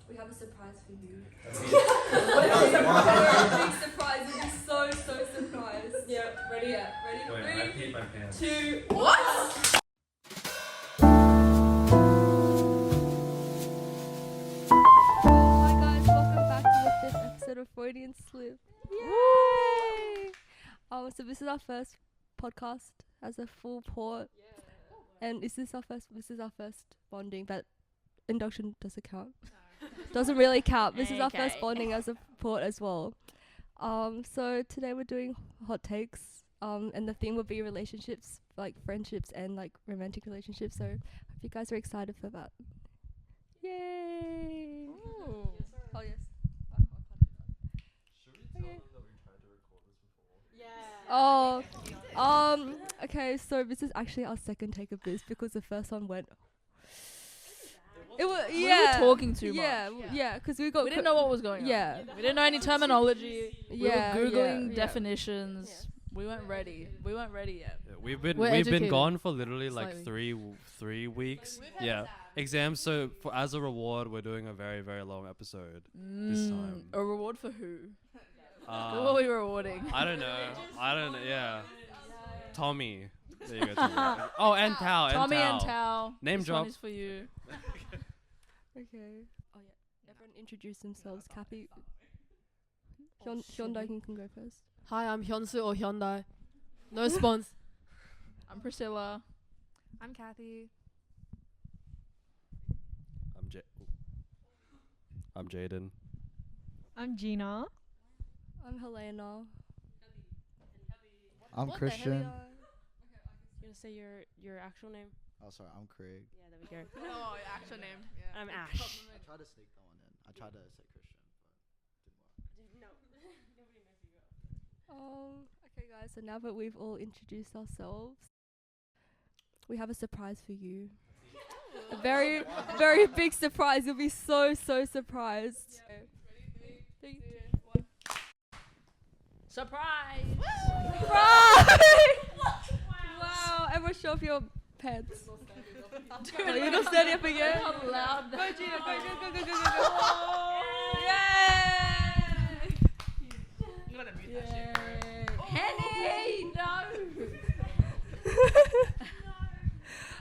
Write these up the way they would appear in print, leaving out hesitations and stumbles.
We have a surprise for you. What is a Big surprise. You'll be so surprised. Yeah, ready? Yeah, ready? Wait, I peed my pants. 2, what? Hi guys, welcome back to the 5th episode of Freudian Slip. Yay! So this is our first podcast as a full port. And this is our first bonding, but induction doesn't count. Doesn't really count. This is our first bonding as a port as well. So today we're doing hot takes. And the theme will be relationships, like friendships and like romantic relationships. So I hope you guys are excited for that. Yay! Ooh. Oh yes. Should we tell them that we tried to record this before? Oh, okay. So this is actually our second take of this because the first one went. It was We were talking too much. Yeah. Because we We didn't know what was going on. Yeah. We didn't know any terminology. We were Googling yeah. definitions. Yeah. We weren't ready. We weren't ready yet. Yeah, we've been We're educated. gone for literally like Slightly. three weeks. Yeah, exams. So as a reward, we're doing a very long episode this time. A reward for who? Who are we rewarding? I don't know. Yeah, Tommy. There you go. Tommy. Oh, and Tao. Tommy and Tao. Name This drop. one is for you. Okay. Oh yeah. Everyone introduce themselves. Cappy. Hyundai can go first. Hi, I'm Hyunsu or Hyundai. No spons. I'm Priscilla. I'm Kathy. I'm Jaden. I'm Gina. I'm Helena. I'm Christian. You gonna say your actual name? Oh, sorry, I'm Craig. Yeah, there we go. Oh, actual name. Yeah. I'm Ash. I tried to sneak that one in. I tried to say Christian, but didn't work. Okay guys, so now that we've all introduced ourselves, we have a surprise for you. A very big surprise. You'll be so surprised. Three, two, Surprise! Surprise! Wow, everyone show off your pants. Oh, you're not standing up again? How loud Go that Gina, go. Yay! I'm gonna mute that shit. Henny! No!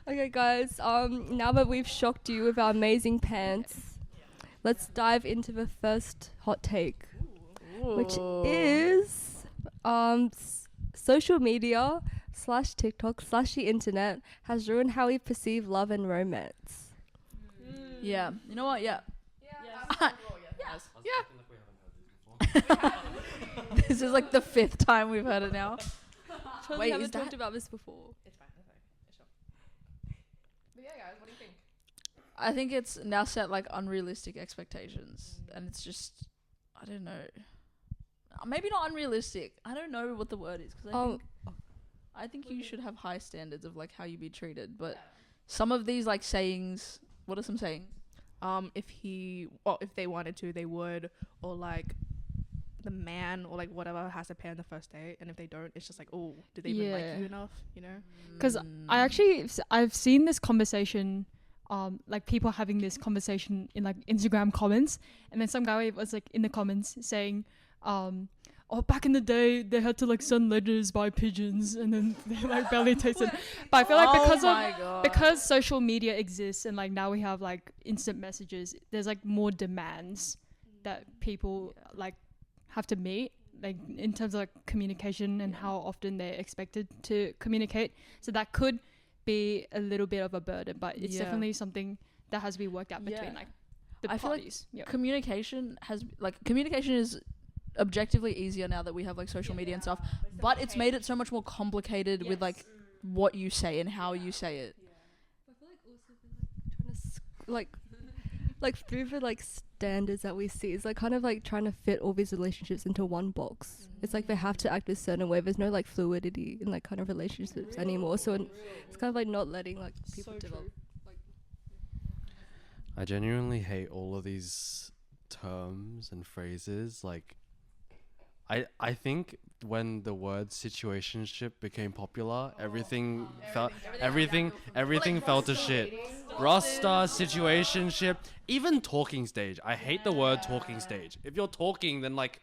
Okay guys, now that we've shocked you with our amazing pants, let's dive into the first hot take, which is social media / TikTok / the internet has ruined how we perceive love and romance. Yeah. You know what? Yeah. This is like the 5th time we've heard it now. We Wait, haven't is talked that- about this before. It's fine. It's sure. But yeah, guys, what do you think? I think it's now set like unrealistic expectations, and it's just, I don't know. Maybe not unrealistic. I don't know what the word is because I think you should have high standards of like how you be treated. But some of these like sayings, what are some sayings? If they wanted to, they would, or like the man or like whatever has to pay on the first date, and if they don't, it's just like, oh, did they even like Yeah. you enough? You know? Because I've seen this conversation, like people having this conversation in like Instagram comments, and then some guy was like in the comments saying, oh, back in the day they had to like send letters by pigeons, and then they like barely tasted. But I feel like because social media exists and like now we have like instant messages, there's like more demands that people like have to meet, like in terms of like communication and how often they're expected to communicate. So that could be a little bit of a burden, but it's definitely something that has to be worked out between like the I feel like parties. communication is objectively easier now that we have like social media and stuff, but it's made it so much more complicated with like what you say and how you say it. I feel like also trying to like through the like standards that we see, it's like kind of like trying to fit all these relationships into one box. It's like they have to act a certain way. There's no like fluidity in like kind of relationships anymore. So it's kind of like not letting like people develop. I genuinely hate all of these terms and phrases. Like, I think when the word situationship became popular, everything felt to shit. Roster, situationship, even talking stage. I hate the word talking stage. If you're talking, then like,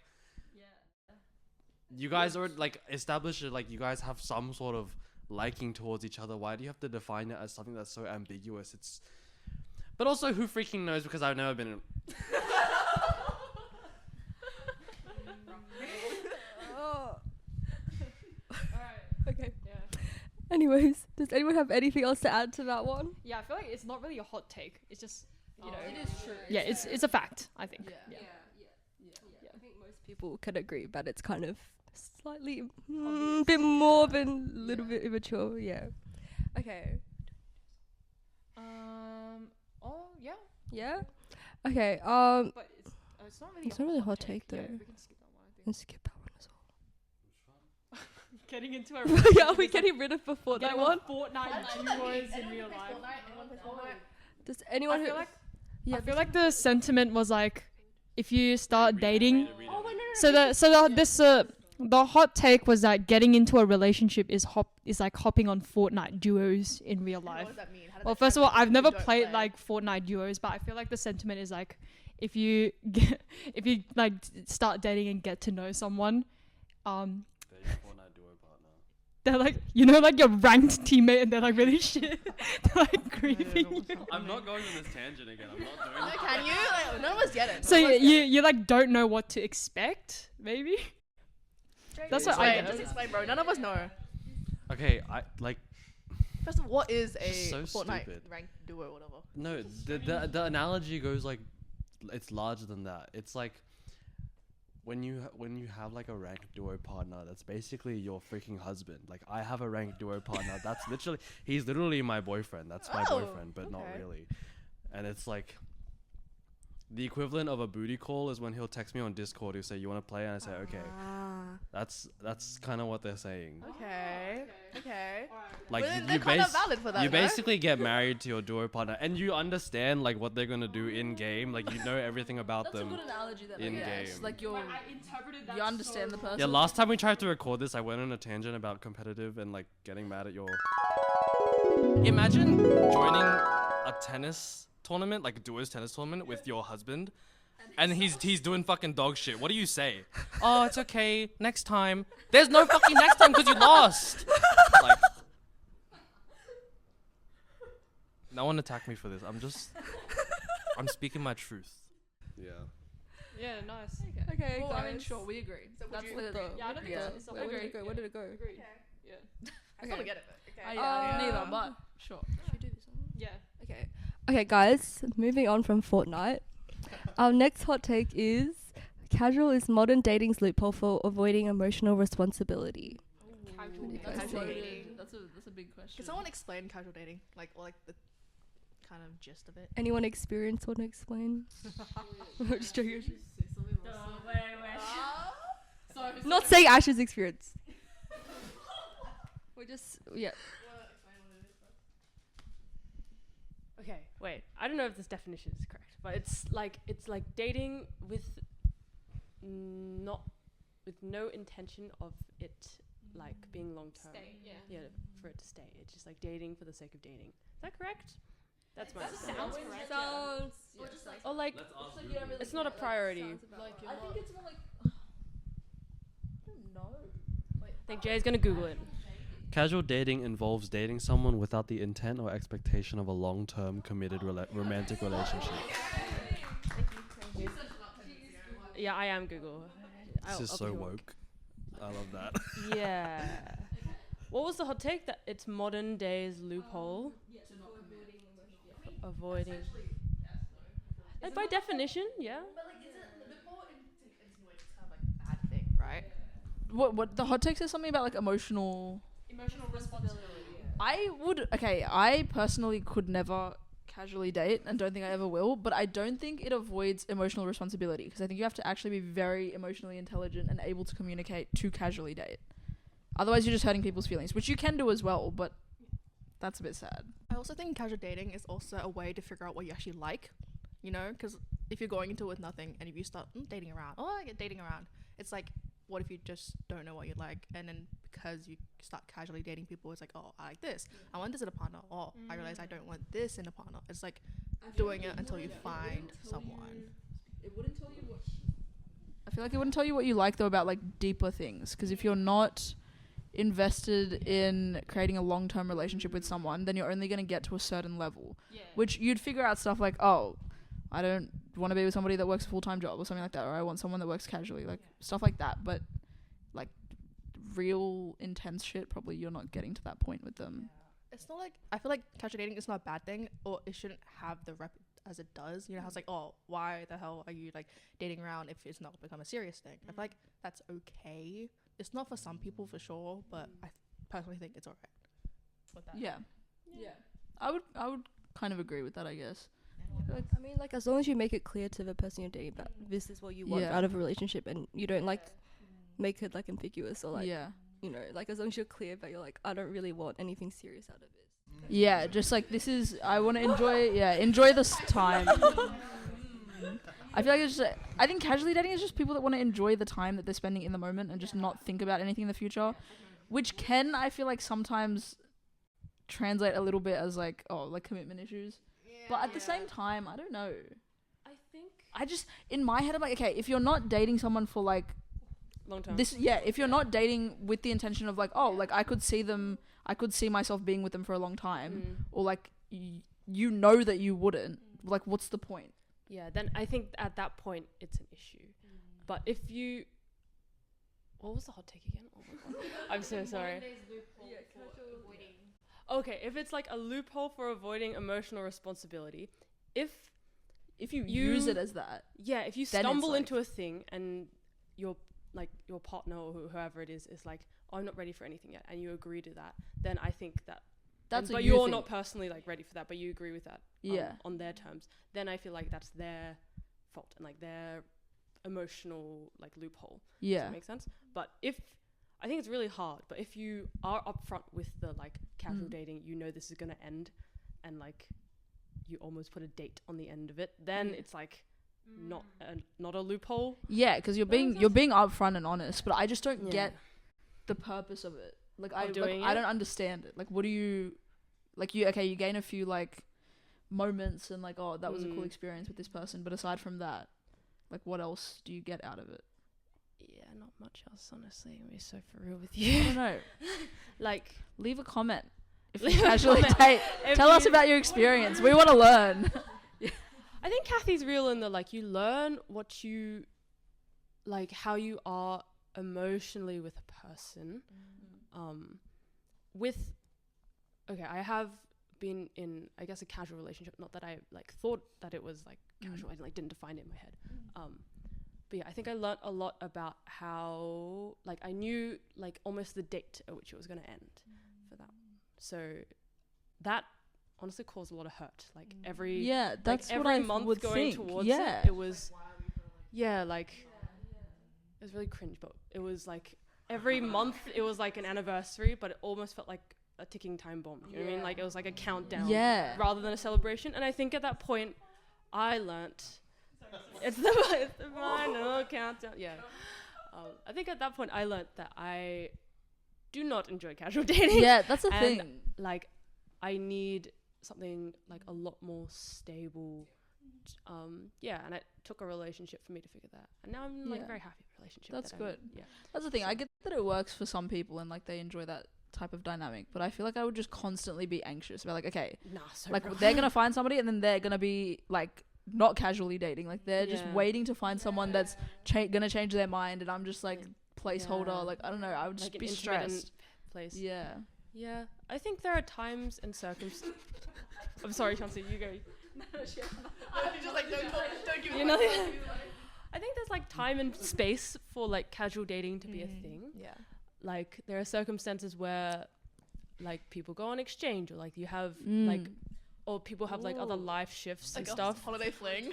you guys are like established it, like you guys have some sort of liking towards each other. Why do you have to define it as something that's so ambiguous? But also, who freaking knows? Because I've never been in. Okay. Anyways, does anyone have anything else to add to that one? Yeah, I feel like it's not really a hot take. It's just, you know. It is true. Yeah, it's a fact, I think. Yeah. I think most people can agree, but it's kind of slightly bit more than a little bit immature. Yeah. Okay. Oh yeah. Yeah. Okay. But it's not really. It's not really a hot take though. Yeah, we can skip that one. I think. Let's skip that one as well. Getting into a. Yeah, are we getting rid of the Fortnite one? Fortnite duos in real life. Does anyone I who? feel like Yeah. I feel like the sentiment was like, if you start dating, Oh wait, no. the hot take was that getting into a relationship is like hopping on Fortnite duos in real life. What does that mean? How does Well, that first of all, translate I've if never you don't played play? like Fortnite duos, but I feel like the sentiment is like, if you like start dating and get to know someone, they're like, you know, like your ranked teammate, and they're like really shit. They're like grieving you. I'm not going on this tangent again. I'm not doing No, it. can you? Like, none of us get it. So None of us get it. you like don't know what to expect, maybe. That's what I Explain, get. just explain, bro. None of us know. Okay, I like. First of all, what is a So Fortnite stupid. ranked duo or whatever? No, the analogy goes like, it's larger than that. It's like when you have like a ranked duo partner, that's basically your freaking husband. Like I have a ranked duo partner. He's literally my boyfriend. That's my Oh, boyfriend, but not okay. really. And it's like the equivalent of a booty call is when he'll text me on Discord. He'll say, "You want to play?" And I say, "Okay." That's kind of what they're saying. Okay. Okay. Like Well, you they're kind of valid for that. you no? basically get married to your duo partner, and you understand like what they're gonna do in game. Like you know everything about That's a them. good analogy then. in I guess. game. Like you understand the person. Yeah, last time we tried to record this, I went on a tangent about competitive and like getting mad at your. Imagine joining a tennis tournament, like a duos tennis tournament, with your husband, and he's doing fucking dog shit. What do you say? Oh, it's okay. Next time. There's no fucking next time because you lost. Like, no one attack me for this. I'm speaking my truth. Yeah. Yeah, nice. Okay, Well, guys. I mean, sure, we agree. So would That's you- the Yeah, I don't think it's Where did it go? Where did it go? Agreed. I still Okay. don't get it. But okay. neither, but sure. Should we do this one? Yeah. Okay. Okay, guys. Moving on from Fortnite. Our next hot take is casual is modern dating's loophole for avoiding emotional responsibility. Casual That's Casual a dating. That's a big question. Can someone explain casual dating? Like, or like the kind of gist of it? Anyone experience? Want to explain? Just joking. Not saying Ash's experience. We're just Okay, wait. I don't know if this definition is correct, but it's like dating with no intention of it like being long term. Yeah, for it to stay. It's just like dating for the sake of dating. Is that correct? That's my understanding. Sounds. Or like it's not a priority. I think it's more like. I don't know. I think Jay's gonna Google it. Casual dating involves dating someone without the intent or expectation of a long-term committed romantic relationship. Yeah, I am Google. This is I'll so be woke. I love that. Yeah. What was the hot take? That it's modern days loophole. Avoiding. Like by definition, yeah. But like, is it the loophole insinuates kind of like a bad thing, right? What the hot take says something about like emotional responsibility. I personally could never casually date and don't think I ever will, but I don't think it avoids emotional responsibility because I think you have to actually be very emotionally intelligent and able to communicate to casually date. Otherwise you're just hurting people's feelings, which you can do as well, but that's a bit sad. I also think casual dating is also a way to figure out what you actually like, you know, because if you're going into it with nothing and if you start dating around, I get dating around, it's like what if you just don't know what you like, and then because you start casually dating people, it's like, oh, I like this, I want this in a partner, or I realize I don't want this in a partner. It's like doing it until you find someone. It wouldn't tell you what. I feel like it wouldn't tell you what you like though about like deeper things, because if you're not invested in creating a long-term relationship with someone, then you're only going to get to a certain level, which you'd figure out stuff like, oh, I don't want to be with somebody that works a full-time job or something like that, or I want someone that works casually, like stuff like that. But like real intense shit, probably you're not getting to that point with them. It's not like, I feel like casual dating is not a bad thing, or it shouldn't have the rep as it does. You know, how it's like, oh, why the hell are you like dating around if it's not become a serious thing? I feel like that's okay. It's not for some people for sure, but I personally think it's alright with that. Yeah. I would kind of agree with that, I guess. I mean, like, as long as you make it clear to the person you're dating that this is what you want out of a relationship, and you don't like make it like ambiguous, or like, you know, like as long as you're clear that you're like, I don't really want anything serious out of it. Yeah, just like, this is, I want to enjoy this time. I feel like it's just, I think casually dating is just people that want to enjoy the time that they're spending in the moment and just not think about anything in the future, which can, I feel like, sometimes translate a little bit as like, oh, like commitment issues. But at the same time, I don't know. I just, in my head, I'm like, okay, if you're not dating someone for like long term, if you're not dating with the intention of like, oh, like I could see myself being with them for a long time, or like you know that you wouldn't, like what's the point? Yeah, then I think at that point it's an issue. But if you, what was the hot take again? Oh my god, I'm so sorry. Okay, if it's like a loophole for avoiding emotional responsibility, if you use it as that, if you stumble into a thing and your partner or whoever it is like, oh, I'm not ready for anything yet, and you agree to that, then I think but you're not personally like ready for that, but you agree with that on their terms, then I feel like that's their fault and like their emotional like loophole. Does that make sense? But I think it's really hard, but if you are upfront with the like casual dating, you know this is gonna end, and like you almost put a date on the end of it, then it's like not a loophole. Yeah, because you're being upfront and honest, but I just don't get the purpose of it. Like I don't understand it. Like what do you like? You gain a few like moments and like, oh, that was a cool experience with this person, but aside from that, like what else do you get out of it? Yeah, not much else, honestly. I'm be so for real with you. I don't know. Like, leave a comment if you casually date. Tell us about your experience. We want to learn. I think Kathy's real in the like, you learn what you like, how you are emotionally with a person. I have been in, I guess, a casual relationship. Not that I like thought that it was like casual. I didn't define it in my head. But yeah, I think I learned a lot about how, like, I knew like almost the date at which it was going to end for that. So that honestly caused a lot of hurt. Like every month going towards it, it was like it was really cringe. But it was like every month it was like an anniversary, but it almost felt like a ticking time bomb. You know what I mean? Like it was like a countdown rather than a celebration. And I think at that point, I learnt. It's the final countdown. Yeah. I think at that point I learnt that I do not enjoy casual dating. Yeah, that's the thing. Like, I need something like a lot more stable. And it took a relationship for me to figure that. And now I'm like very happy with the relationship. That's good. That's the thing. I get that it works for some people and like they enjoy that type of dynamic, but I feel like I would just constantly be anxious about like, okay, they're gonna find somebody and then they're gonna be like not casually dating, like they're just waiting to find someone that's gonna change their mind, and I'm just like placeholder. Like I don't know, I would just like be stressed. Place. Yeah. I think there are times and circumstances. I'm sorry, Chauncey, you go. She's just like don't give me. I think there's like time and space for like casual dating to be a thing. Yeah. Like there are circumstances where like people go on exchange, or like you have like, or people have like other life shifts like and stuff. Holiday fling.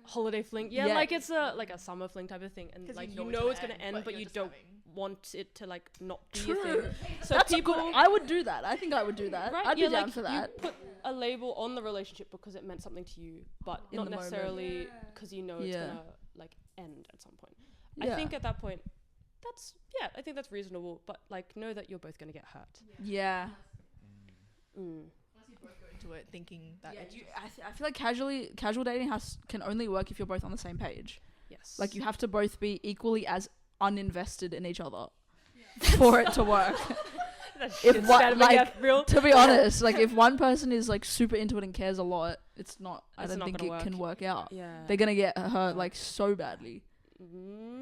Holiday fling. Yeah, like it's a summer fling type of thing, and like you know it's gonna end, but you don't want it to like not be a thing. So that's people, I would do that. I think I would do that. Right? I'd be down for that. You put a label on the relationship because it meant something to you, but not necessarily because you know it's gonna like end at some point. I Yeah. think at that point, I think that's reasonable. But like, know that you're both gonna get hurt. Yeah. Mm. Into it thinking that it's I feel like casual dating can only work if you're both on the same page. Yes. Like, you have to both be equally as uninvested in each other for it to work. If one, like, real. to be honest, like, if one person is like super into it and cares a lot, it's not. I It's don't not think gonna it can work out. Yeah. They're gonna get hurt like so badly.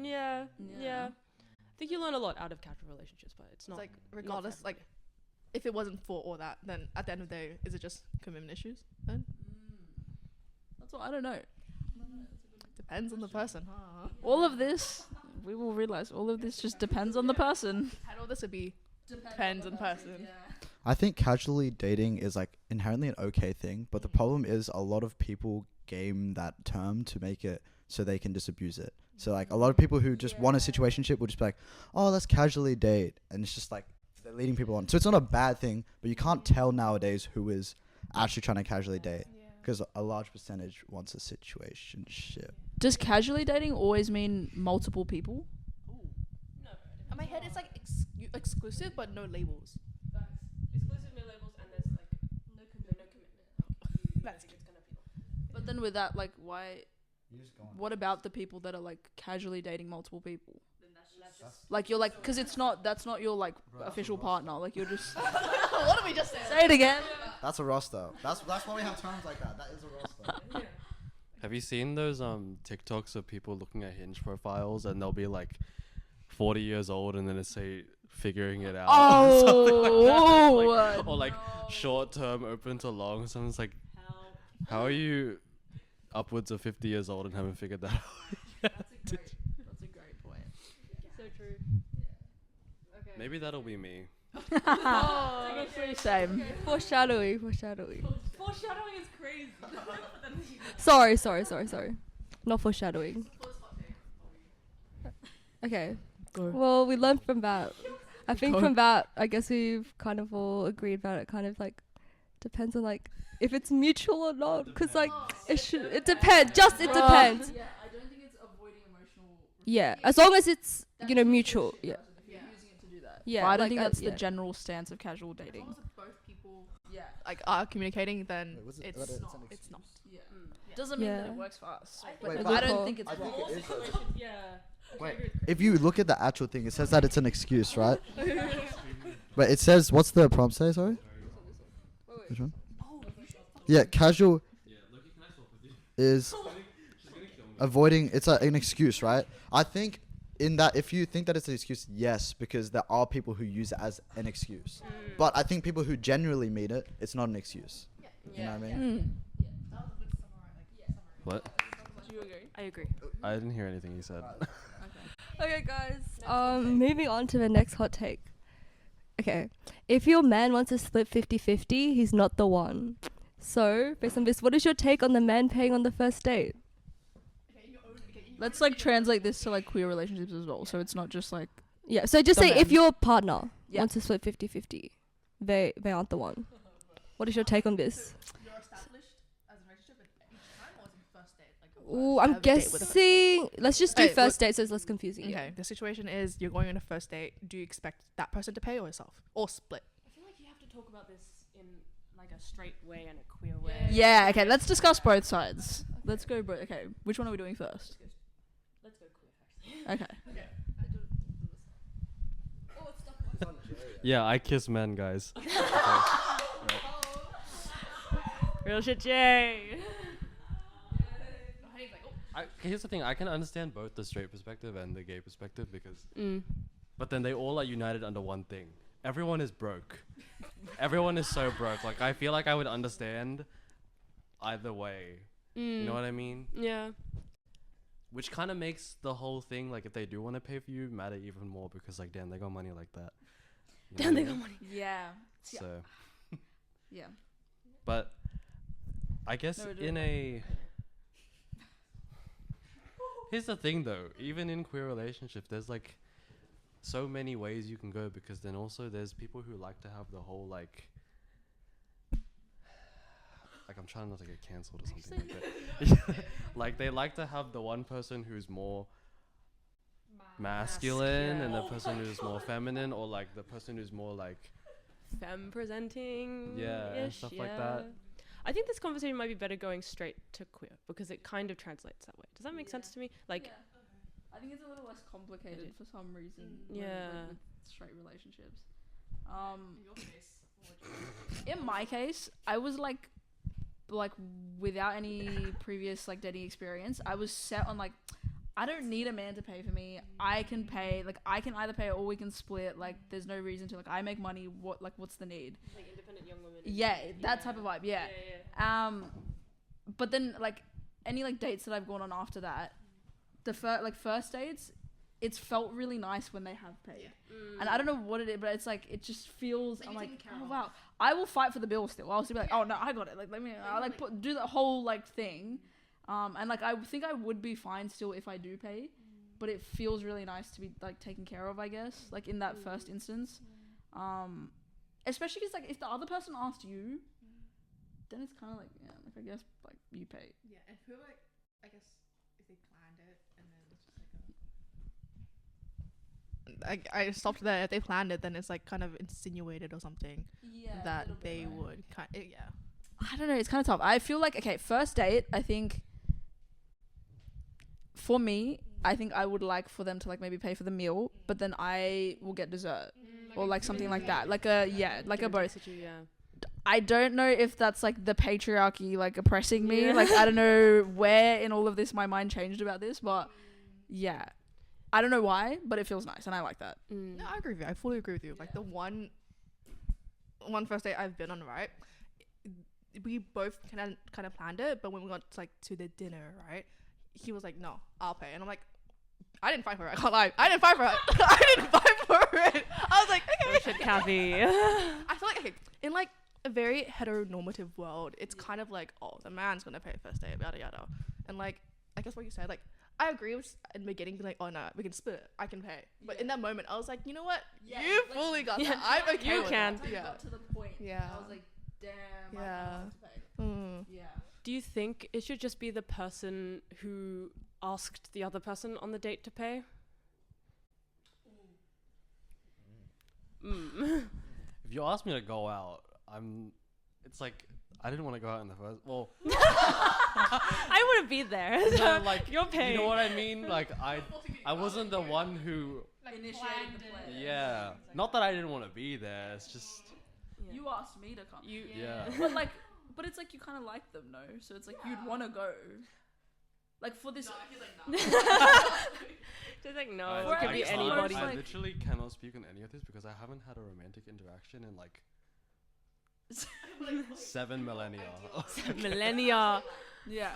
Yeah. Yeah. I think you learn a lot out of casual relationships, but it's not like regardless, for like if it wasn't for all that, then at the end of the day, is it just commitment issues? Then That's what I don't know. depends on the person. Huh? All of this, we will realize, all of this just depends on the person. Title of this would be depends on the person. I think casually dating is like inherently an okay thing, but the problem is a lot of people game that term to make it so they can just abuse it. So like a lot of people who just want a situationship will just be like, oh, let's casually date, and it's just like they're leading people on. So it's not a bad thing, but you can't tell nowadays who is actually trying to casually date because a large percentage wants a situationship. Does casually dating always mean multiple people? In my head, it's like exclusive, but no labels. exclusive, no labels, and there's like no commitment. That's But then with that, like, why? What about the people that are like casually dating multiple people? Like, you're like, because that's not your like official partner. Like, you're just. what did we just say? Say it again. That's a roster. That's why we have terms like that. That is a roster. Have you seen those TikToks of people looking at Hinge profiles and they'll be like 40 years old and then it say figuring it out? Oh, or like short term open to long. Someone's like, how are you upwards of 50 years old and haven't figured that out? That's a great point. So true. Maybe that'll be me. Same. Foreshadowing. Foreshadowing is crazy. Sorry. Not foreshadowing. Okay. Well, we learned from that. I think from that, I guess we've kind of all agreed that it kind of like depends on like if it's mutual or not. Because like it depends. Just it depends. Yeah, I don't think it's avoiding emotional. Yeah, as long as it's mutual. Yeah. If you're using it to do that. Yeah, But I don't like, think that's the yeah. general stance of casual dating. Both people Yeah. like are communicating, then Wait, was it- it's was it- not. it's an It's not. Yeah. Doesn't mean that Yeah. it works for us. Wait, But but I don't think it's I think wrong. it is. Yeah. Wait, if you look at the actual thing, it says that it's an excuse, right? But it says, what's the prompt say? Sorry. Which one? Yeah, casual is avoiding. It's an excuse, right? I think in that, if you think that it's an excuse, yes, because there are people who use it as an excuse. But I think people who genuinely mean it, it's not an excuse. You know what I mean? What? Do you agree? I agree. I didn't hear anything you said. Okay, guys. Moving on to the next hot take. Okay, if your man wants to split 50-50, he's not the one. So, based on this, what is your take on the man paying on the first date? Let's like translate this to like queer relationships as well. So it's not just like Yeah, so just The say if man. your partner Yeah. wants to split 50-50, they aren't the one. What is your take on this? You're established as a relationship at each time, or is it first date? Like Ooh, I'm guessing. Let's just do Hey, first date so it's less confusing. Okay, the situation is you're going on a first date. Do you expect that person to pay or yourself, or split? I feel like you have to talk about this in like a straight way and a queer way. Yeah, okay, let's discuss both sides. Let's go okay, which one are we doing first? Let's go queer first. Okay. Yeah, I kiss men, guys. Real shit, Jay. Here's the thing. I can understand both the straight perspective and the gay perspective because, Mm. but then they all are united under one thing. Everyone is broke. Everyone is so broke. Like I feel like I would understand either way. You know what I mean? Yeah. Which kind of makes the whole thing like if they do want to pay for you matter even more because like damn they got money like that. You know what I mean? Yeah. So, Yeah. but I guess No, in a here's the thing though, even in queer relationships, there's like so many ways you can go because then also there's people who like to have the whole like I'm trying not to get cancelled or something like that. Like they like to have the one person who's more masculine and the person who's more feminine, or like the person who's more like femme presenting. and stuff like that. I think this conversation might be better going straight to queer because it kind of translates that way. Does that make sense to me? Like, I think it's a little less complicated for some reason. Yeah. With straight relationships. In my case, I was like without any previous like dating experience, I was set on like, I don't need a man to pay for me. I can pay. Like, I can either pay or we can split. Like, there's no reason to. Like, I make money. What's the need? like independent young women. Yeah, that type of vibe. Yeah. But then like any like dates that I've gone on after that, the first dates, it's felt really nice when they have paid. And I don't know what it is, but it's like it just feels. I'm like, oh wow, I will fight for the bill still. I'll still be like, oh no, I got it. Like let me. I like do the whole like thing. And like I think I would be fine still if I do pay, but it feels really nice to be like taken care of, I guess, like in that first instance. Especially because like if the other person asked you, then it's kind of like like I guess like you pay. Yeah, I feel like I guess if they planned it and then it's just like I stopped there. If they planned it, then it's like kind of insinuated or something that they would kind. I don't know. It's kind of tough. I feel like okay, first date. I think for me, I think I would like for them to like maybe pay for the meal, but then I will get dessert or like something like that. Like a like a both. I don't know if that's like the patriarchy like oppressing me. Like I don't know where in all of this my mind changed about this, but yeah, I don't know why, but it feels nice and I like that. No, I agree with you. I fully agree with you. Like the one first date I've been on, right? We both kind of planned it, but when we got to the dinner, right? He was like, "No, I'll pay," and I'm like, "I didn't fight for it. I can't lie. I didn't fight for it. I didn't fight for it." I was like, "Okay." Oh shit, Kathy. I feel like okay, in like a very heteronormative world, it's kind of like, oh, the man's gonna pay first date, yada yada, and like I guess what you said, like I agree with in the beginning, like, oh no, we can split it. I can pay, but in that moment, I was like, you know what? You like, fully got that. I'm okay. You with can. That. Yeah. Got to the point. Yeah. I was like, damn. Yeah. I have to pay. Yeah. Do you think it should just be the person who asked the other person on the date to pay? If you ask me to go out, it's like I didn't want to go out in the first. Well, I wouldn't be there. no, like you're paying. You know what I mean? Like I wasn't the one who Initiated the plan. Yeah. Not that I didn't want to be there. It's just You asked me to come. yeah. But it's like you kind of like them, no? So it's like you'd want to go. Like for this. Just like no, I- it could I- be I- anybody. I literally cannot speak on any of this because I haven't had a romantic interaction in like 7 millennia. Millennia. Yeah.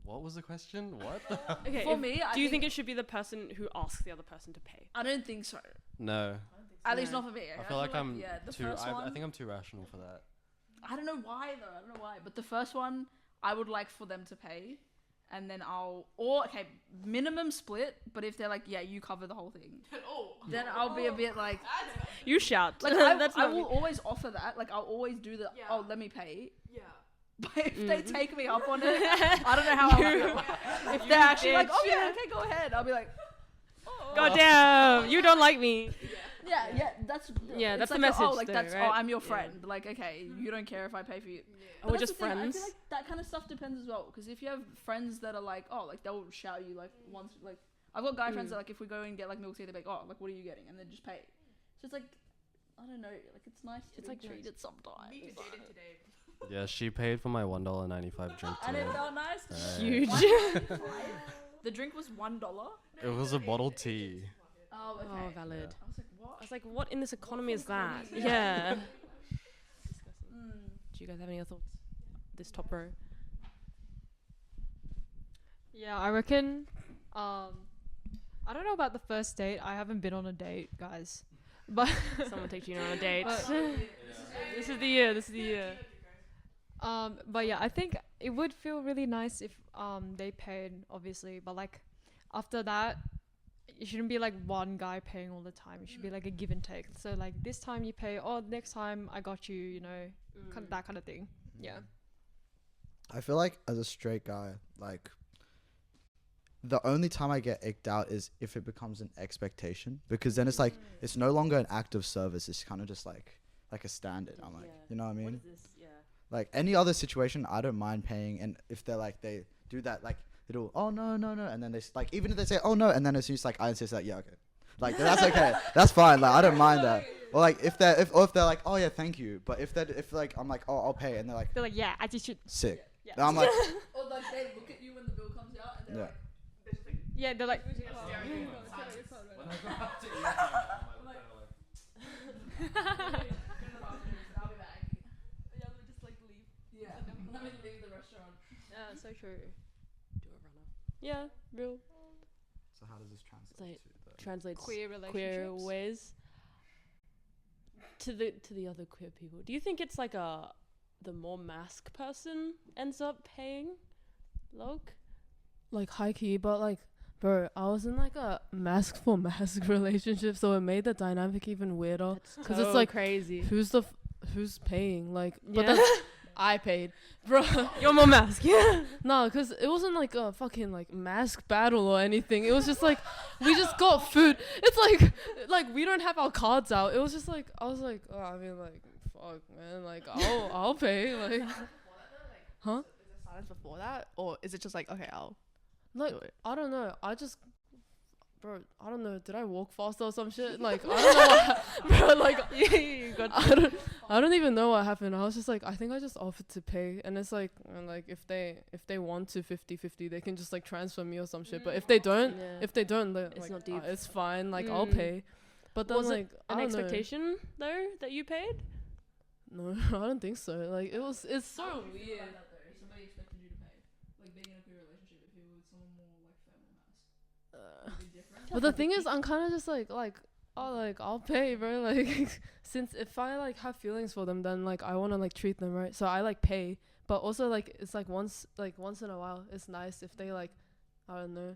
What was the question? What? Okay. For me, do you think it should be the person who asks the other person to pay? I don't think so. No. At least not for me. I feel like I'm the too. first I one, think I'm too rational for that. I don't know why though. I don't know why. But the first one, I would like for them to pay, and then minimum split. But if they're like, yeah, you cover the whole thing, then I'll be a bit like, You shout. like That's I not will me. always offer that. Like I'll always do the, oh, let me pay. Yeah. But if they take me up on it, I don't know how I'll feel. If they're actually like, oh yeah, okay, go ahead. I'll be like, God damn, you don't like me. yeah, that's Yeah, that's like, the message. oh, like though, that's right? oh, I'm your friend. Like okay, you don't care if I pay for you. Oh, we're But that's just the thing, friends. I feel like that kind of stuff depends as well. Because if you have friends that are like, oh, like they'll shout you like once, like I've got guy friends that like if we go and get like milk tea, they're like, oh, like what are you getting, and then just pay. So it's like, I don't know, like it's nice to It's be like treated sometimes. Yeah, she paid for my $1.95 drink And it today. felt nice. Huge. The drink was $1. It was a bottle tea. Oh, okay. Oh, valid. Yeah. I was like, what? I was like, what in this economy is that? Yeah. Do you guys have any other thoughts? This top row. Yeah, I reckon. I don't know about the first date. I haven't been on a date, guys. But Someone takes you on a date. But- This is the year. This is the year. but yeah, I think it would feel really nice if they paid, obviously. But like after that, it shouldn't be like one guy paying all the time. It should be like a give and take. So like this time you pay, oh next time I got you, you know, kind of that kind of thing. Yeah. I feel like as a straight guy, like the only time I get icked out is if it becomes an expectation, because then it's like it's no longer an act of service. It's kind of just like a standard. I'm like, you know what I mean? What is this? Yeah. Like any other situation, I don't mind paying. And if they're like they do that, like it'll oh no, and then they like even if they say oh no, and then as soon as like I insist like yeah okay, like that's okay, that's fine. Like I don't mind that. Or like if they're like oh yeah thank you, but if like I'm like oh I'll pay, and they're like yeah, I just should. sick. Yeah. And I'm like Or like they look at you when the bill comes out and they're yeah. Yeah, they're like. I'll be back. Yeah, we just like leave. Yeah. Let me leave the restaurant. Yeah, so true. Do a runner. Yeah, real. So how does this translate Like, to the Translates Queer queer relationships. ways to the other queer people. Do you think it's like the more mask person ends up paying? Loke? Like high key, but like, bro, I was in like a mask for mask relationship, so it made the dynamic even weirder. That's 'Cause it's like, crazy. Who's paying? Like, Yeah. but that's, I paid, bro. Your more mask, yeah. No, cause it wasn't like a fucking like mask battle or anything. It was just like we just got food. It's like we don't have our cards out. It was just like I was like, oh, I mean like fuck man, like I'll pay like, huh? Is there silence before that, or is it just like okay, I'll Like do it? I don't know. Bro, I don't know. Did I walk faster or some shit? Like I don't know. Bro, like You got I don't even know what happened. I was just like, I think I just offered to pay, and it's like, and like if they want to 50-50, they can just like transfer me or some shit. But if they don't, then It's like, not deep. it's fine. Like I'll Mm. pay. But then Was like it I an don't know. expectation though that you paid? No, I don't think so. Like it's so weird. Somebody expected you to pay. Like being in a queer relationship, if you're with someone more like femme or mask. Would be different. But the thing is, I'm kind of just like oh, like I'll pay, bro. Like since if I like have feelings for them, then like I want to like treat them right. So I like pay, but also like it's like once in a while, it's nice if they like I don't know,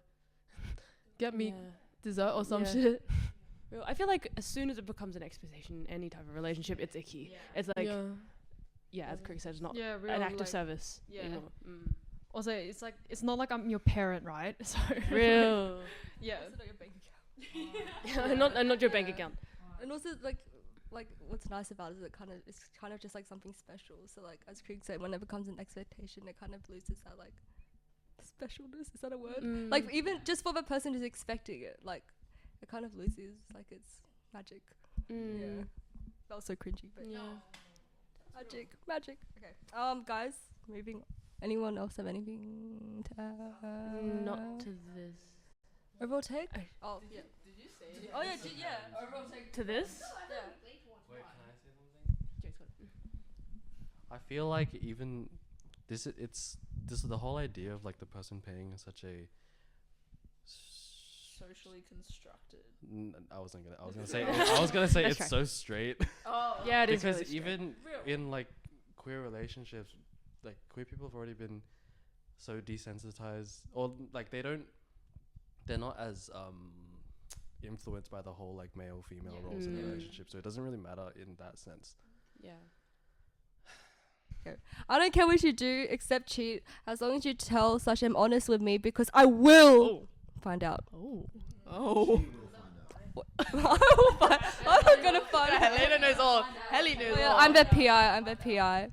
get me dessert or some Yeah. shit. Real. I feel like as soon as it becomes an expectation, any type of relationship, it's icky. It's like as Craig said, it's not Yeah, real, an act like, of service. yeah. anymore. Also, it's like it's not like I'm your parent, right? So Real. yeah. Also not your bank account. and not your bank account. And also like what's nice about it is it's kind of just like something special. So like as Krieg said, when it becomes an expectation, it kind of loses that like specialness. Is that a word? Like even just for the person who's expecting it, like it kind of loses like its magic. Yeah. That was so cringy, but magic. Okay. Guys, moving. Anyone else have anything to add? Not to this. Overall take? Oh yeah. Did you say? Oh yeah. Yeah. Overall take To this? Yeah. Wait, can I say something? I feel like even this is the whole idea of like the person paying is such a socially constructed. I was gonna say That's it's right. so straight. Oh Yeah, it is Because really straight. even in like queer relationships, like queer people have already been so desensitized, or like they're not as influenced by the whole like male female roles in a relationship, so it doesn't really matter in that sense. Yeah. I don't care what you do except cheat, as long as you tell such I'm honest with me, because I will find out. Oh. I'm not gonna find out. Helena knows all. Helly knows Oh, yeah, all. I'm the PI.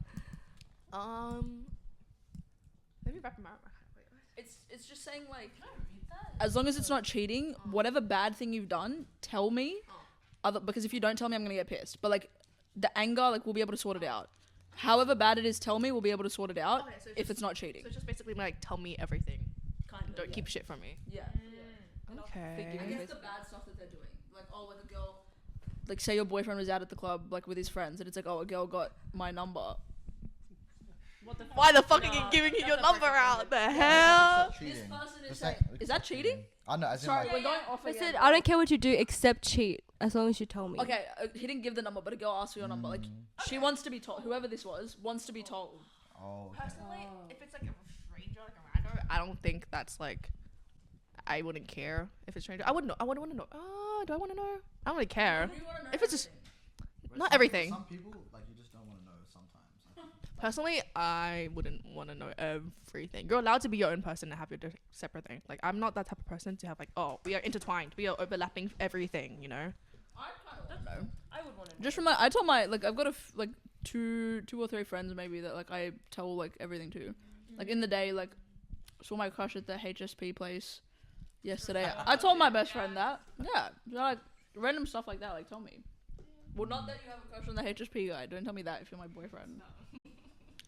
Let me wrap my mind. It's just saying like, as long as it's not cheating, whatever bad thing you've done, tell me. Because if you don't tell me, I'm gonna get pissed. But like, the anger, like we'll be able to sort it out. However bad it is, tell me. We'll be able to sort it out Okay, so if it's not cheating. So it's just basically like tell me everything. Kind of. Don't keep shit from me. Yeah. Okay. I guess the bad stuff that they're doing, like like a girl, like say your boyfriend was out at the club like with his friends, and it's like a girl got my number. Why the fuck are you giving your number out? The hell? cheating? Is that cheating? I know. As in Sorry, like, we're going off I again. said I don't care what you do except cheat, as long as you tell me. Okay, he didn't give the number, but a girl asked for your number. Like, she wants to be told. Whoever this was wants to be told. oh. Okay. Personally, if it's like a stranger, like a rando, I don't think that's like. I wouldn't care if it's stranger. I wouldn't know. I wouldn't want to know. Do I want to know? I don't really care. If it's just not everything. Some people like you just don't want to know sometimes. Personally, I wouldn't want to know everything. You're allowed to be your own person and have your separate thing. Like, I'm not that type of person to have like, oh, we are intertwined, we are overlapping everything, you know? I kind of know. I would want to. Just from my, I told my like I've got like two or three friends maybe that like I tell like everything to. Like in the day, like saw my crush at the HSP place yesterday. I told my best friend that. Yeah, like random stuff like that. Like tell me. Well, not that you have a crush on the HSP guy. Don't tell me that if you're my boyfriend.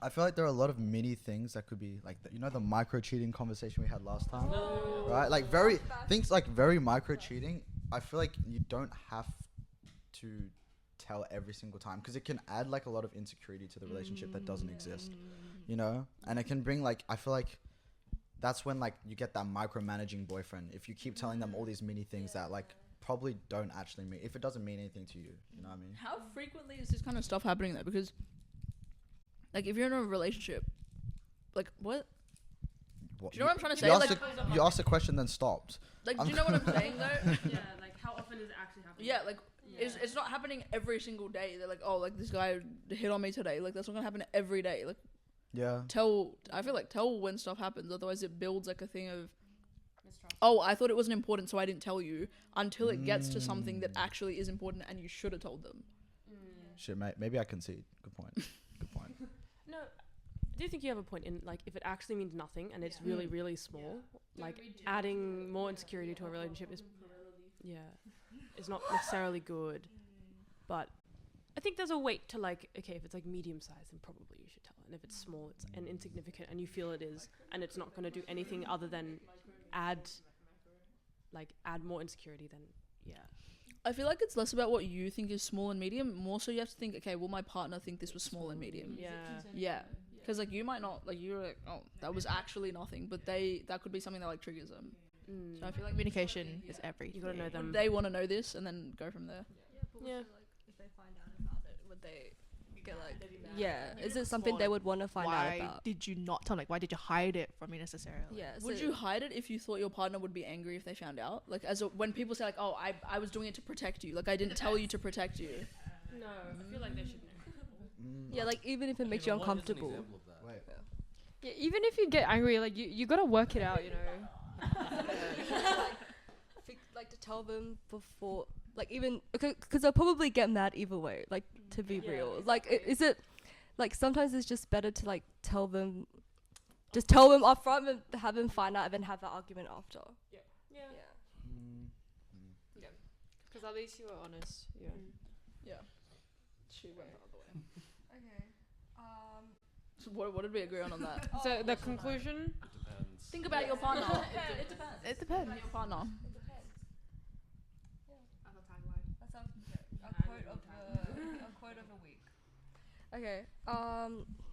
I feel like there are a lot of mini things that could be like, you know, the micro cheating conversation we had last time, right? Like things like very micro cheating. I feel like you don't have to tell every single time because it can add like a lot of insecurity to the relationship that doesn't exist, you know? And it can bring like, I feel like that's when like you get that micromanaging boyfriend. If you keep telling them all these mini things that like probably don't actually mean, if it doesn't mean anything to you, you know what I mean? How frequently is this kind of stuff happening though? Because like if you're in a relationship, like what? What, Do you know what I'm trying to say? You asked a question then stopped. Like do you know what I'm saying though? Yeah, like how often is it actually happening? Yeah, like it's not happening every single day. They're like, oh, like this guy hit on me today. Like that's not gonna happen every day. Like Yeah. I feel like tell when stuff happens. Otherwise, it builds like a thing of, oh, I thought it wasn't important, so I didn't tell you until it gets to something that actually is important, and you should have told them. Shit, mate. Maybe I concede. Good point. Good point. No, I do think you have a point in like if it actually means nothing and it's really really small, like adding more insecurity to a relationship is is not necessarily good. But I think there's a weight to like, okay, if it's like medium sized, then probably you should tell. And if it's small, it's and insignificant, and you feel it is, and it's not going to do anything other than add more insecurity, then I feel like it's less about what you think is small and medium. More so, you have to think, okay, will my partner think this was small and medium? Yeah. Because like you might not, like you're like, oh, that was actually nothing, but that could be something that like triggers them. So I feel like Communication is everything. you got to know them. they want to know this and then go from there. Yeah. If they find out about it, would they get like, is it something they would want to find out Why about? did you not tell? Like, why did you hide it from me necessarily? Yeah. Would you hide it if you thought your partner would be angry if they found out? Like when people say like, oh, I was doing it to protect you. Like I didn't tell you to protect you. No, I feel like they should know. Yeah, like even if it makes you uncomfortable. Wait. Yeah, even if you get angry, like you gotta work it out, you know. Like to tell them before, like even because they'll probably get mad either way. Like to be real, like is it like sometimes it's just better to like tell them up front and have them find out and then have that argument after. Yeah. Yeah. Because at least you were honest. Yeah. Yeah. She went the other way. Okay. So what did we agree on that? So the conclusion. Think about your partner. It depends. It depends. Think about your partner. That's a quote of the week. Okay.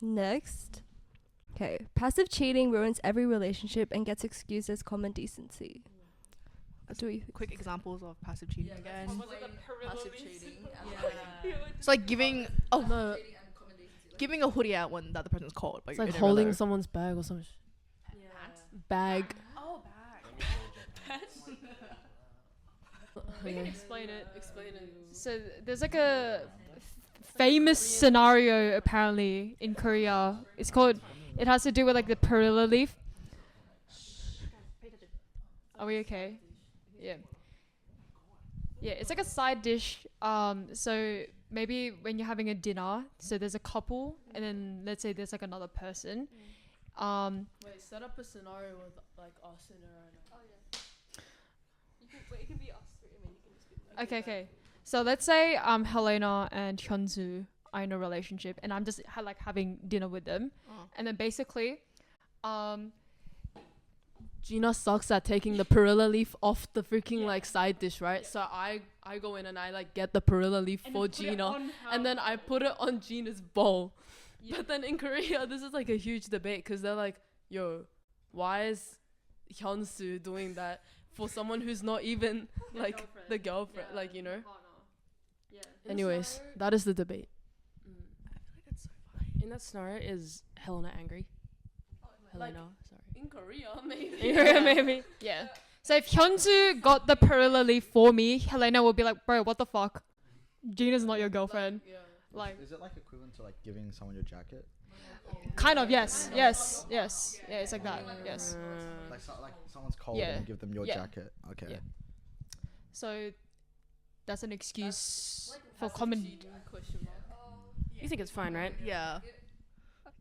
Next. Okay. Passive cheating ruins every relationship and gets excused as common decency. What do we think? Quick examples of passive cheating again. Passive cheating. It's like giving giving a hoodie out when the other person's cold. But It's you like never holding know. someone's bag or something. Bag. Oh, bag. We can explain it. So there's like a famous scenario apparently in Korea. It's called. It has to do with like the perilla leaf. Are we okay? Yeah. Yeah, it's like a side dish. So maybe when you're having a dinner, so there's a couple, and then let's say there's like another person. Wait, set up a scenario with like us in a It can be us three. I mean, you can just be Okay. So let's say Helena and Hyunsu are in a relationship, and I'm just having dinner with them, and then basically, Gina sucks at taking the perilla leaf off the freaking like side dish, right? So I go in and I like get the perilla leaf for Gina, and then I put it on Gina's bowl. But then in Korea, this is like a huge debate because they're like, yo, why is Hyunsu doing that for someone who's not even like the girlfriend, like, you know? Anyways, that is the debate. I feel like that's so funny. In that scenario, is Helena angry? Helena, sorry. In Korea, maybe. yeah, maybe. Yeah. So if Hyunsu got the perilla leaf for me, Helena will be like, bro, what the fuck? Gina's not your girlfriend. Like, Is it like equivalent to like giving someone your jacket? Kind of, yes. Yeah, it's like that. Yes. Like someone's cold Yeah. and you give them your Yeah. jacket. Okay. Yeah. So that's an excuse for common. You think it's fine, right? Yeah.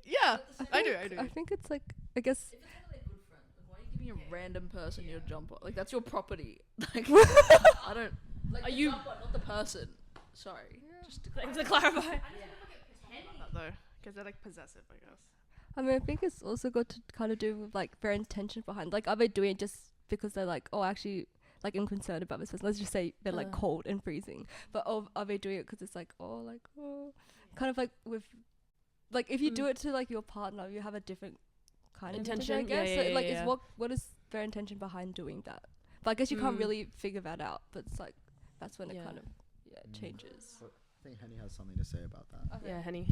Yeah. I do. I think it's like, I guess. If it's kind of like good friend, like why are you giving a random person your jumper? Like that's your property. Like I don't. Like Are the you- jumper, not the person? Sorry. Just to Thanks to clarify. Though, because they're like possessive, I guess. I mean, I think it's also got to kind of do with like their intention behind. Like, are they doing it just because they're like, oh, actually, like I'm concerned about this person. Let's just say they're like cold and freezing. But are they doing it because it's like, kind of like with, like if you do it to like your partner, you have a different kind of intention, I Intention? Yeah, guess. yeah, So, yeah, like, yeah. is what is their intention behind doing that? But I guess you can't really figure that out. But it's like that's when it Yeah. kind of changes. I think Henny has something to say about that. Yeah, Henny.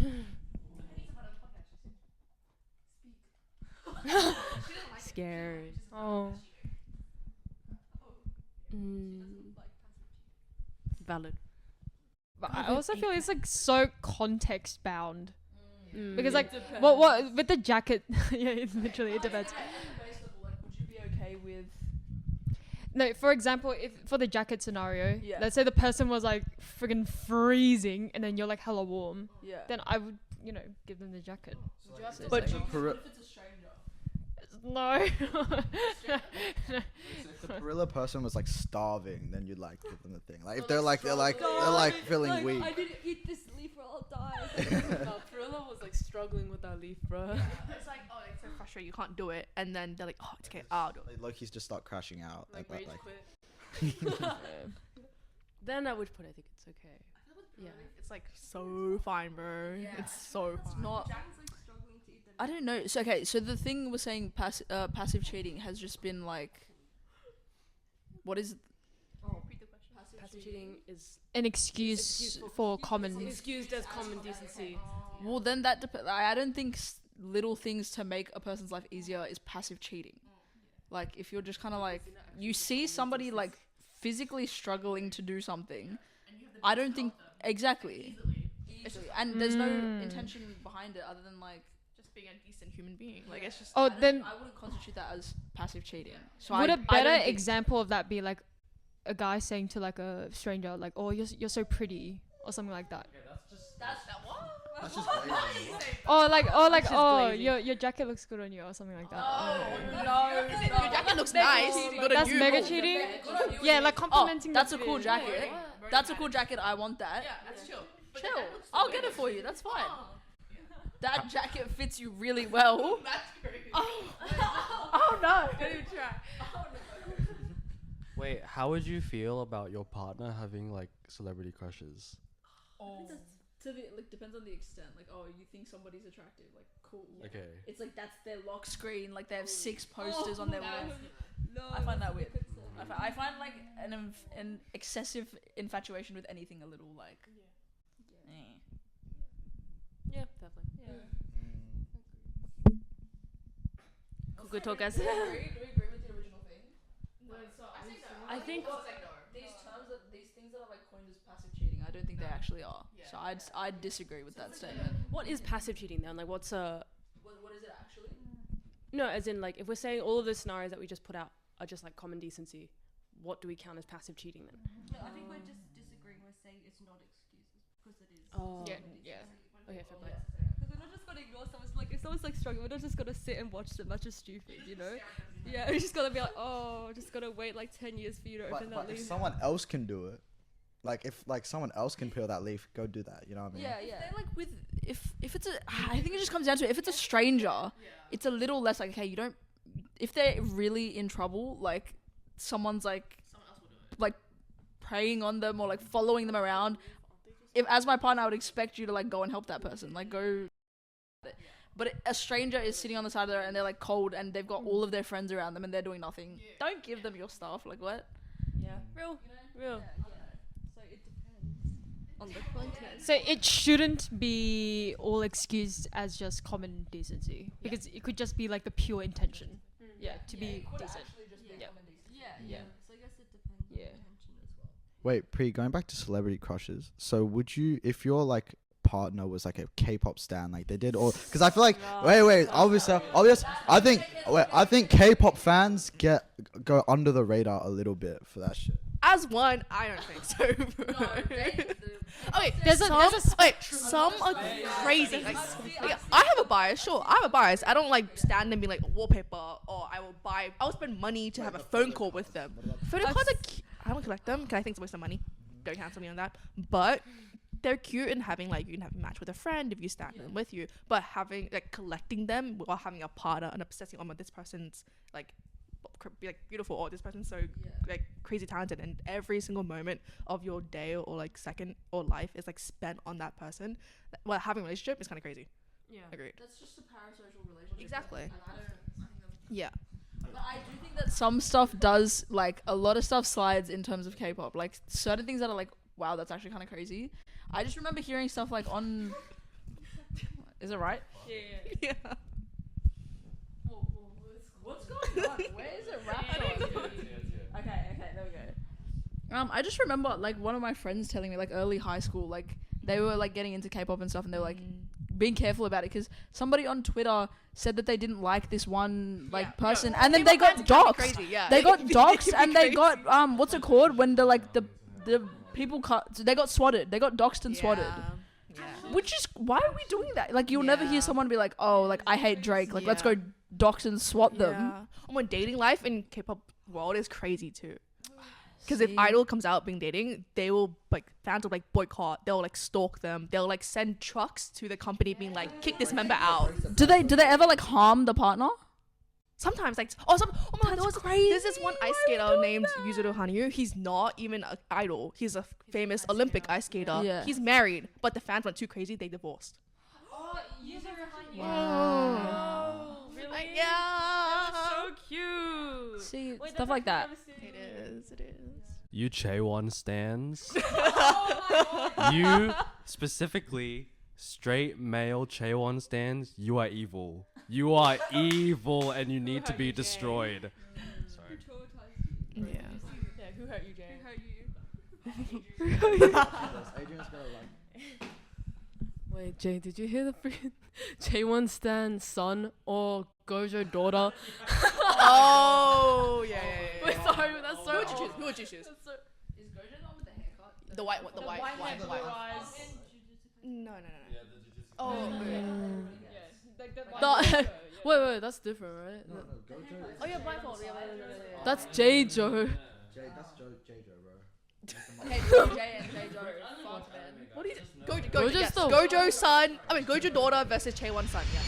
Scared. Oh. Valid. But I also feel it's like so context bound because like depends. what with the jacket. Yeah, it literally it depends. Would you be okay with? No, for example, if for the jacket scenario, Yeah. let's say the person was like friggin' freezing and then you're like hella warm, Yeah. then I would, give them the jacket. But If if it's a stranger. No. if the gorilla person was like starving, then you'd like give them the thing. Like if they're like feeling weak. I didn't eat this leaf or I'll die. No, Thriller was like struggling with that leaf, bro. It's like, oh, it's so frustrating, you can't do it, and then they're like, oh, it's okay, I'll do it. Like Loki's just start crashing out. Like that, rage like, quit. Then at which point I think it's okay. Yeah. It's like so fine, bro. It's so fine. Not. I don't know. So okay, so the thing we're saying passive cheating has just been like, what is? Passive cheating is An excuse for common. excused as common decency. Well, then that I don't think little things to make a person's life easier is passive cheating. Like if you're just kind of like you see somebody like physically struggling to do something, I don't think exactly. And there's no intention behind it other than like. Just being a decent human being. Like, it's just. Oh, then I wouldn't constitute that as passive cheating. So would I a better don't think- example of that be like a guy saying to like a stranger like, "Oh, you're so pretty," or something like that? that's just lazy. Or like, just "Oh, lazy. your jacket looks good on you," or something like that. Your jacket looks nice. Good on That's you. mega cheating. Yeah, like complimenting. That's the a cool food. jacket. That's a cool jacket. I want that. Yeah, that's chill. Chill. I'll get it for you. That's fine. That jacket fits you really well. That's crazy. Oh no. Don't even try. Wait, how would you feel about your partner having like celebrity crushes? Depends on the extent. Like, oh, you think somebody's attractive? Like, cool. Okay. It's like that's their lock screen. Like they have 6 posters on their wall. No, I find that weird. I find like an excessive infatuation with anything a little like. Yeah, definitely. Cool, good talk, guys. Do we agree with the original thing? I think These things that are like coined as passive cheating, I don't think they actually are. So I'd disagree with that statement. what is passive cheating then? Like, what's What is it actually? no? As in, like, if we're saying all of the scenarios that we just put out are just like common decency, what do we count as passive cheating then? I think we're just disagreeing. We're saying it's not excuses because it is. Oh. Yeah. Okay, fair play. Because we're not just gonna ignore someone. Like if someone's like struggling, we're not just gonna sit and watch them. That's just stupid, you know? Yeah, we're just gonna be like, oh, just gonna wait like 10 years for you to open that But if leaf. someone else can do it, like if like someone else can peel that leaf, go do that. You know what I mean? Yeah, yeah. They're like with if it's a I think it just comes down to if it's a stranger, it's a little less like okay, you don't if they're really in trouble, like someone's like preying on them or like following them around. If as my partner, I would expect you to like go and help that person, like go. But a stranger is sitting on the side of the road and they're like cold and they've got all of their friends around them and they're doing nothing. Don't give them your stuff. Like what? Yeah, real. So it depends on the content. So it shouldn't be all excused as just common decency because it could just be like the pure intention. Yeah, to be decent. Yeah. Yeah. So I guess it depends on Yeah. the intention as well. Wait, going back to celebrity crushes. So would you, if you're like partner was like a K-pop stan. Like they did all, because I feel like wait, obviously, I think K-pop fans go under the radar a little bit for that shit. As one, I don't think so. Okay, some are crazy. Like, I have a bias, sure. I have a bias. I don't like stand and be like wallpaper, or I'll spend money to have a phone call with them. Photo cards are I don't collect them because I think it's a waste of money. Don't cancel me on that. But they're cute in having like, you can have a match with a friend if you stand them with you. But having like collecting them while having a partner and obsessing on this person's like be like beautiful, or this person's so like crazy talented, and every single moment of your day or like second or life is like spent on that person. Well, having a relationship is kind of crazy. Yeah, agreed. That's just a parasocial relationship. Exactly. Yeah. But I do think that some stuff does, like a lot of stuff slides in terms of K-pop. Like certain things that are like, wow, that's actually kind of crazy. I just remember hearing stuff like on. Is it right? Yeah. What's going on? Where is it wrapped on? Okay, there we go. I just remember like one of my friends telling me like early high school, like they were like getting into K-pop and stuff, and they were like being careful about it because somebody on Twitter said that they didn't like this one like person, and then they got doxxed. They got doxxed, and they got what's it called when the like the people they got swatted. They got doxxed and swatted. Which is, why are we doing that? Like you'll never hear someone be like, oh, like I hate Drake, like let's go dox and swat them. And when dating life in K-pop world is crazy too. Because if idol comes out being dating, they will like, fans will like boycott. They'll like stalk them. They'll like send trucks to the company being like, kick this member out. Do they ever like harm the partner? Sometimes like oh my god, there's this one ice skater named Yuzuru Hanyu. He's not even an idol. He's a famous Olympic ice skater. Yeah. He's married, but the fans went too crazy. They divorced. Oh, Yuzuru Hanyu. Wow. Really? Yeah. That's so cute. See, stuff like that. It is. You Chaewon stands. Oh my god. You specifically straight male Chaewon stands. You are evil. You are evil, and you need to be destroyed. Sorry. Yeah. Yeah. Who hurt you, Jane? Adrian's gonna like. Wait, Jay, did you hear the freaking Chaewon Stan's son or Gojo daughter? Oh yeah. Wait, sorry, that's so. Who would you choose? Is Gojo the one with the haircut? The white one. The white. No. Oh. Wait, that's different, right? No, Gojo. Oh yeah, blindfold. Yeah. That's J Joe. That's J-Jo, bro. Okay, Jay and J-Jo. Fuck, man. What do you? Gojo's Yes. the- Gojo's son. I mean, Gojo daughter versus Chaewon's son. Yeah.